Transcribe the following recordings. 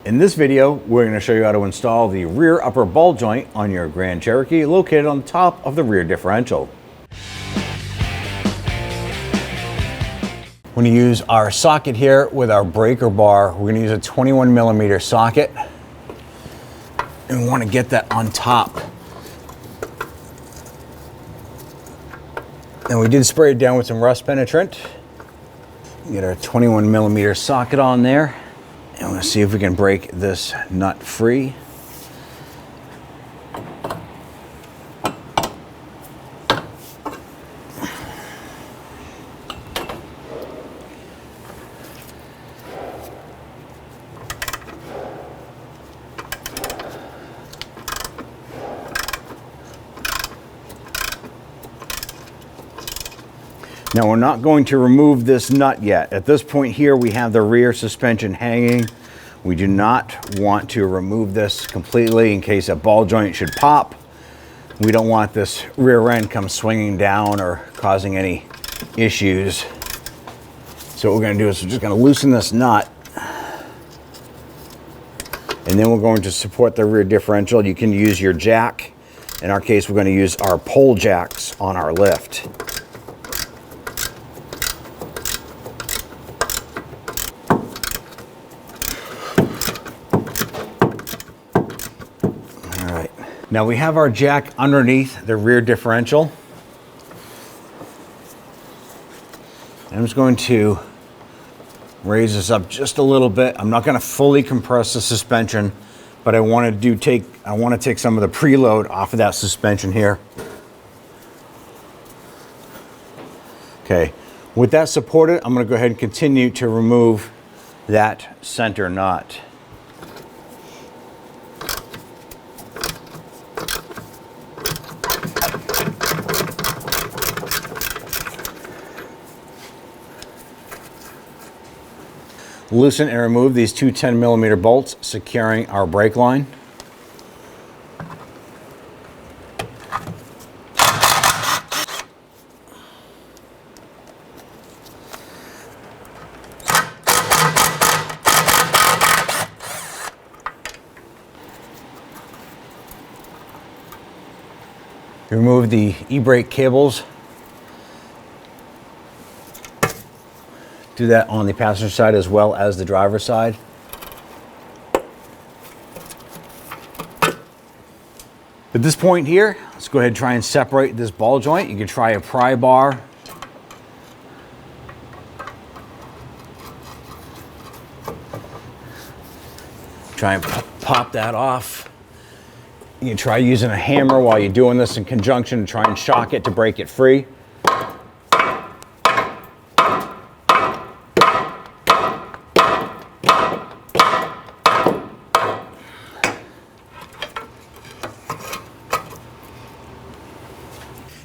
In this video, we're going to show you how to install the rear upper ball joint on your Grand Cherokee located on the top of the rear differential. We're going to use our socket here with our breaker bar. We're going to use a 21mm socket. And we want to get that on top. And we did spray it down with some rust penetrant. Get our 21mm socket on there. And we're going to see if we can break this nut free. Now we're not going to remove this nut yet. At this point here, we have the rear suspension hanging. We do not want to remove this completely in case a ball joint should pop. We don't want this rear end come swinging down or causing any issues. So what we're going to do is we're just going to loosen this nut. And then we're going to support the rear differential. You can use your jack. In our case, we're going to use our pole jacks on our lift. Now we have our jack underneath the rear differential. I'm just going to raise this up just a little bit. I'm not going to fully compress the suspension, but I want to take some of the preload off of that suspension here. Okay, with that supported, I'm going to go ahead and continue to remove that center nut. Loosen and remove these two 10mm bolts securing our brake line. Remove the e-brake cables. Do that on the passenger side as well as the driver's side. At this point here, let's go ahead and try and separate this ball joint. You can try a pry bar. Try and pop that off. You can try using a hammer while you're doing this in conjunction to try and shock it to break it free.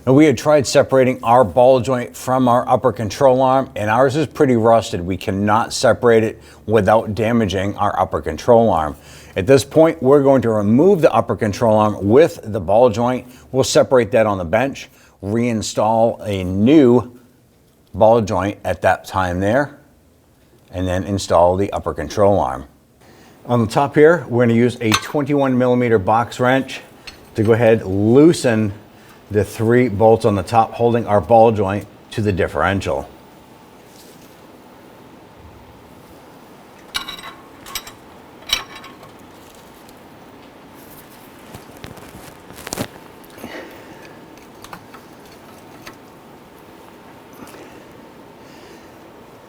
Now we had tried separating our ball joint from our upper control arm, and ours is pretty rusted. We cannot separate it without damaging our upper control arm. At this point, we're going to remove the upper control arm with the ball joint. We'll separate that on the bench, reinstall a new ball joint at that time there, and then install the upper control arm. On the top here, we're going to use a 21mm box wrench to go ahead and loosen the 3 bolts on the top holding our ball joint to the differential.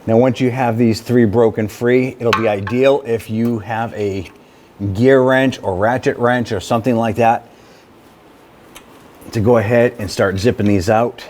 Now once you have these 3 broken free, it'll be ideal if you have a gear wrench or ratchet wrench or something like that to go ahead and start zipping these out.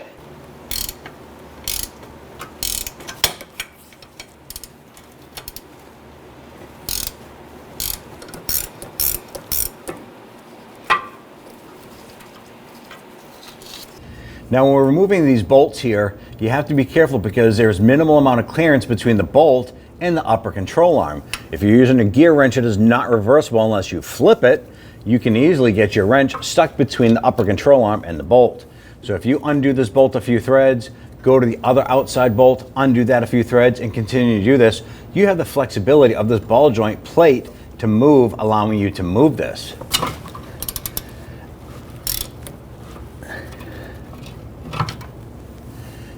Now when we're removing these bolts here, you have to be careful because there's minimal amount of clearance between the bolt and the upper control arm. If you're using a gear wrench, it is not reversible unless you flip it. You can easily get your wrench stuck between the upper control arm and the bolt. So if you undo this bolt a few threads, go to the other outside bolt, undo that a few threads, and continue to do this, you have the flexibility of this ball joint plate to move, allowing you to move this.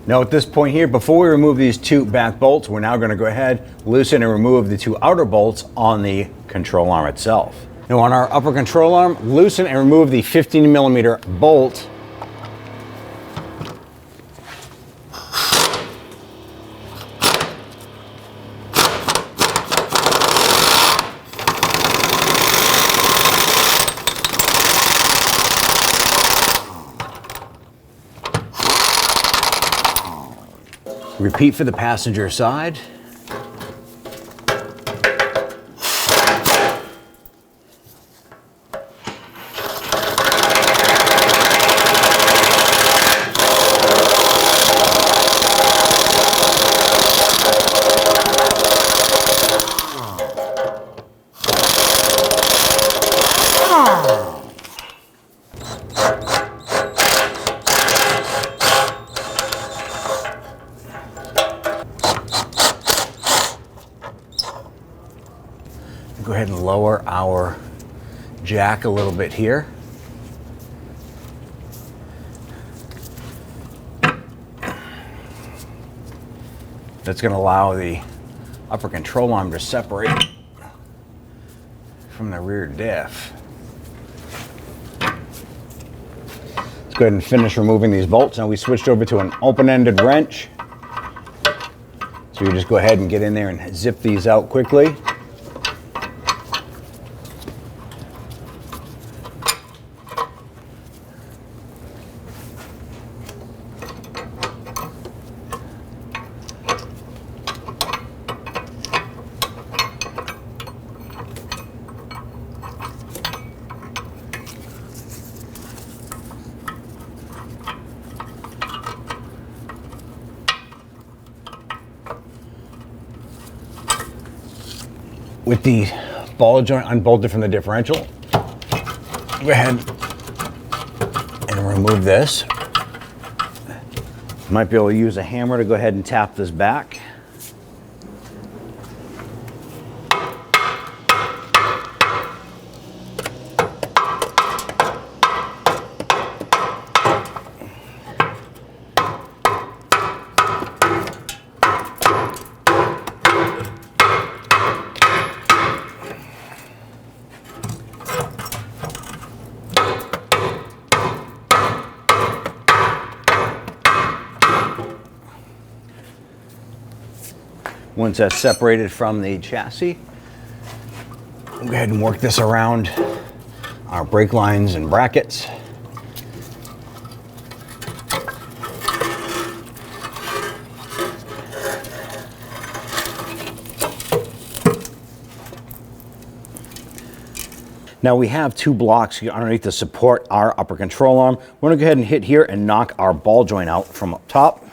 Now at this point here, before we remove these two back bolts, we're now going to go ahead, loosen and remove the two outer bolts on the control arm itself. Now on our upper control arm, loosen and remove the 15mm bolt. Repeat for the passenger side. Go ahead and lower our jack a little bit here. That's going to allow the upper control arm to separate from the rear diff. Let's go ahead and finish removing these bolts. Now we switched over to an open-ended wrench. So you just go ahead and get in there and zip these out quickly. With the ball joint unbolted from the differential, go ahead and remove this. You might be able to use a hammer to go ahead and tap this back. Once that's separated from the chassis, we'll go ahead and work this around our brake lines and brackets. Now we have two blocks underneath to support our upper control arm. We're gonna go ahead and hit here and knock our ball joint out from up top.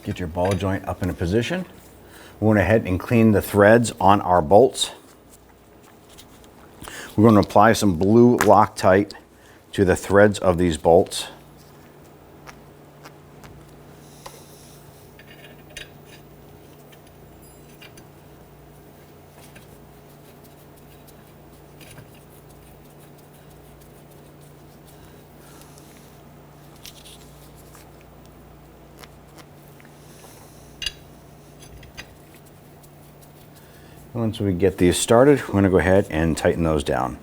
Get your ball joint up in a position. We went ahead and clean the threads on our bolts. We're going to apply some blue Loctite to the threads of these bolts. Once we get these started, we're going to go ahead and tighten those down.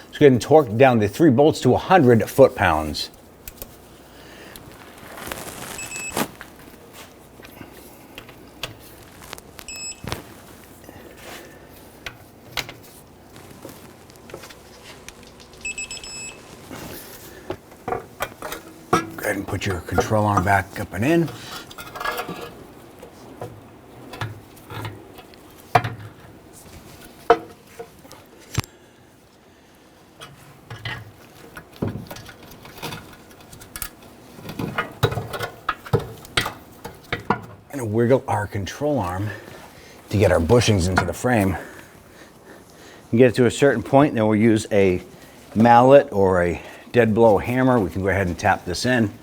Let's go ahead and torque down the 3 bolts to 100 foot-pounds. Go ahead and put your control arm back up and in. to wiggle our control arm to get our bushings into the frame. And get it to a certain point, then we'll use a mallet or a dead blow hammer. We can go ahead and tap this in.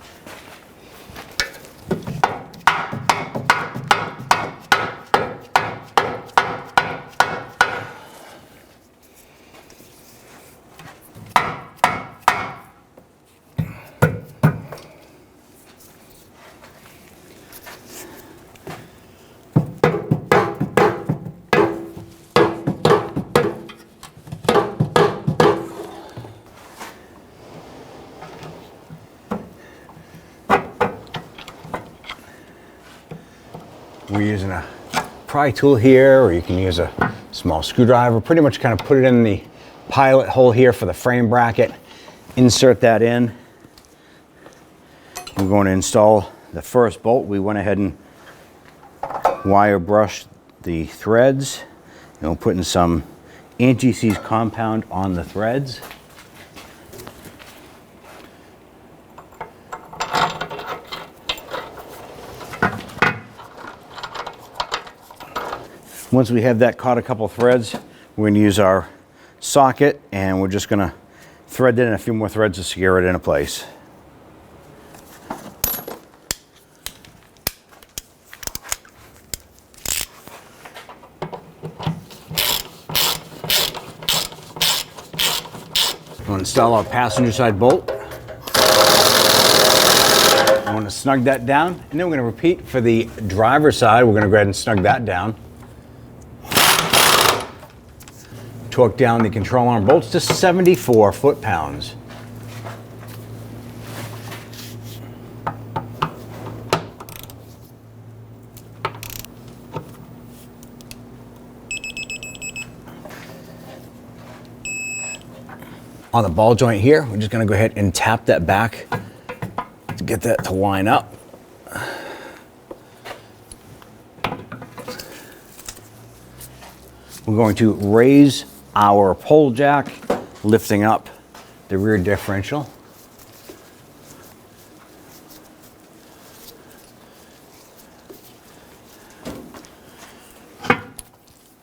We're using a pry tool here, or you can use a small screwdriver. Pretty much kind of put it in the pilot hole here for the frame bracket. Insert that in. We're going to install the first bolt. We went ahead and wire brushed the threads. And we'll put in some anti-seize compound on the threads. Once we have that caught a couple threads, we're going to use our socket and we're just going to thread it in a few more threads to secure it into place. We'll install our passenger side bolt. I want to snug that down, and then we're going to repeat for the driver's side. We're going to go ahead and snug that down. Torque down the control arm bolts to 74 foot-pounds. On the ball joint here, we're just going to go ahead and tap that back to get that to line up. We're going to raise our pole jack, lifting up the rear differential.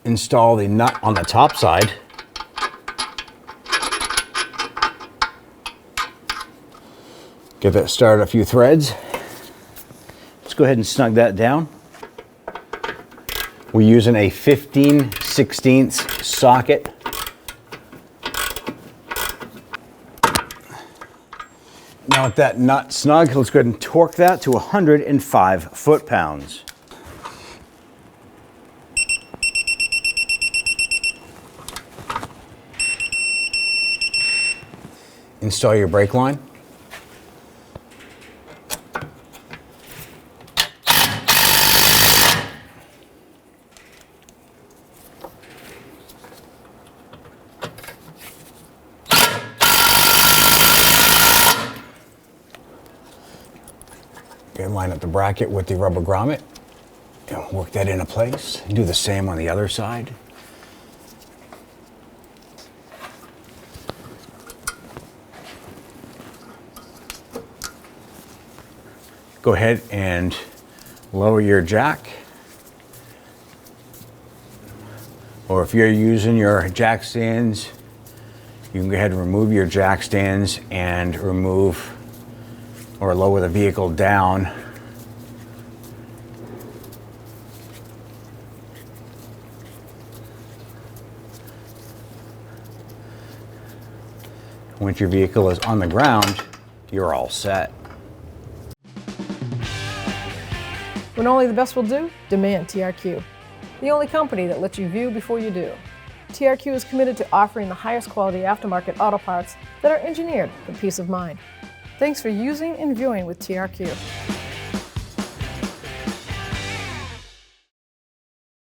Install the nut on the top side. Get that started a few threads. Let's go ahead and snug that down. We're using a 15/16 socket. Now with that nut snug, let's go ahead and torque that to 105 foot-pounds. Install your brake line. Line up the bracket with the rubber grommet and work that into place. Do the same on the other side. Go ahead and lower your jack. Or if you're using your jack stands, you can go ahead and remove your jack stands and remove or lower the vehicle down. Once your vehicle is on the ground, you're all set. When only the best will do, demand TRQ. The only company that lets you view before you do. TRQ is committed to offering the highest quality aftermarket auto parts that are engineered for peace of mind. Thanks for using and viewing with TRQ.